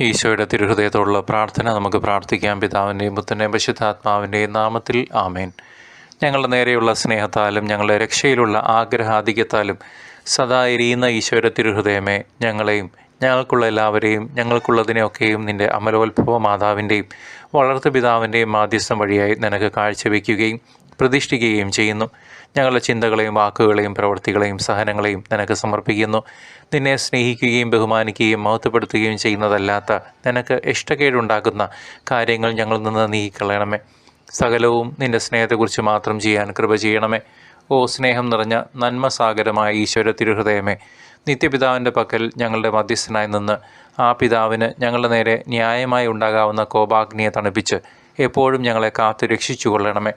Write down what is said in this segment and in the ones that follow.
ഈശോയുടെ തിരുഹൃദയത്തോടുള്ള പ്രാർത്ഥന നമുക്ക് പ്രാർത്ഥിക്കാം. പിതാവിൻ്റെയും പുത്രൻ്റെയും പരിശുദ്ധാത്മാവിൻ്റെയും നാമത്തിൽ ആമേൻ. ഞങ്ങളുടെ നേരെയുള്ള സ്നേഹത്താലും ഞങ്ങളുടെ രക്ഷയിലുള്ള ആഗ്രഹാധിക്യത്താലും സദാ എരിയുന്ന ഈശോയുടെ തിരുഹൃദയമേ, ഞങ്ങളെയും ഞങ്ങൾക്കുള്ള എല്ലാവരെയും ഞങ്ങൾക്കുള്ളതിനെയൊക്കെയും നിൻ്റെ അമലോത്ഭവ മാതാവിൻ്റെയും വളർത്തു പിതാവിൻ്റെയും മാധ്യസ്ഥം വഴിയായി നിനക്ക് കാഴ്ചവെക്കുകയും പ്രതിഷ്ഠിക്കുകയും ചെയ്യുന്നു. ഞങ്ങളുടെ ചിന്തകളെയും വാക്കുകളെയും പ്രവൃത്തികളെയും സഹനങ്ങളെയും നിനക്ക് സമർപ്പിക്കുന്നു. നിന്നെ സ്നേഹിക്കുകയും ബഹുമാനിക്കുകയും മഹത്വപ്പെടുത്തുകയും ചെയ്യുന്നതല്ലാത്ത നിനക്ക് ഇഷ്ടക്കേടുണ്ടാക്കുന്ന കാര്യങ്ങൾ ഞങ്ങളിൽ നിന്ന് നീക്കിക്കളയണമേ. സകലവും നിൻ്റെ സ്നേഹത്തെക്കുറിച്ച് മാത്രം ചെയ്യാൻ കൃപ ചെയ്യണമേ. ഓ സ്നേഹം നിറഞ്ഞ നന്മസാഗരമായ ഈശ്വര തിരുഹൃദയമേ, നിത്യപിതാവിൻ്റെ പക്കൽ ഞങ്ങളുടെ മധ്യസ്ഥനായി നിന്ന് ആ പിതാവിന് ഞങ്ങളുടെ നേരെ ന്യായമായി ഉണ്ടാകാവുന്ന കോപാഗ്നിയെ തണുപ്പിച്ച് എപ്പോഴും ഞങ്ങളെ കാത്തു രക്ഷിച്ചു കൊള്ളണമേ.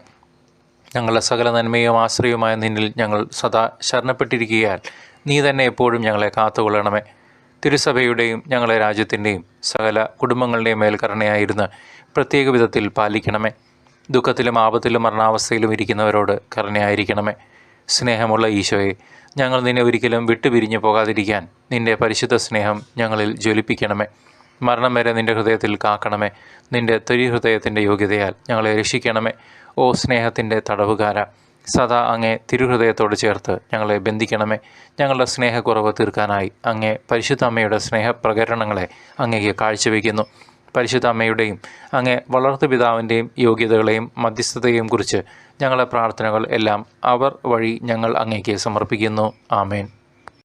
ഞങ്ങളുടെ സകല നന്മയും ആശ്രയവുമായ നിന്നിൽ ഞങ്ങൾ സദാ ശരണപ്പെട്ടിരിക്കുകയാൽ നീ തന്നെ എപ്പോഴും ഞങ്ങളെ കാത്തുകൊള്ളണമേ. തിരുസഭയുടെയും ഞങ്ങളുടെ രാജ്യത്തിൻ്റെയും സകല കുടുംബങ്ങളുടെയും മേൽക്കരുണയായിരുന്ന് പ്രത്യേക വിധത്തിൽ പാലിക്കണമേ. ദുഃഖത്തിലും ആപത്തിലും മരണാവസ്ഥയിലും ഇരിക്കുന്നവരോട് കരുണയായിരിക്കണമേ. സ്നേഹമുള്ള ഈശോയെ, ഞങ്ങൾ നിന്നെ ഒരിക്കലും വിട്ടുപിരിഞ്ഞു പോകാതിരിക്കാൻ നിൻ്റെ പരിശുദ്ധ സ്നേഹം ഞങ്ങളിൽ ജ്വലിപ്പിക്കണമേ. മരണം വരെ നിൻ്റെ ഹൃദയത്തിൽ കാക്കണമേ. നിൻ്റെ തിരുഹൃദയത്തിൻ്റെ യോഗ്യതയാൽ ഞങ്ങളെ രക്ഷിക്കണമേ. ഓ സ്നേഹത്തിൻ്റെ തടവുകാര, സദാ അങ്ങേ തിരുഹൃദയത്തോട് ചേർത്ത് ഞങ്ങളെ ബന്ധിക്കണമേ. ഞങ്ങളുടെ സ്നേഹക്കുറവ് തീർക്കാനായി അങ്ങേ പരിശുദ്ധ അമ്മയുടെ സ്നേഹപ്രകരണങ്ങളെ അങ്ങേക്ക് കാഴ്ചവെക്കുന്നു. പരിശുദ്ധ അമ്മയുടെയും അങ്ങേ വളർത്തു പിതാവിൻ്റെയും യോഗ്യതകളെയും മധ്യസ്ഥതയെയും കുറിച്ച് ഞങ്ങളുടെ പ്രാർത്ഥനകൾ എല്ലാം അവർ വഴി ഞങ്ങൾ അങ്ങേക്ക് സമർപ്പിക്കുന്നു. ആമേൻ.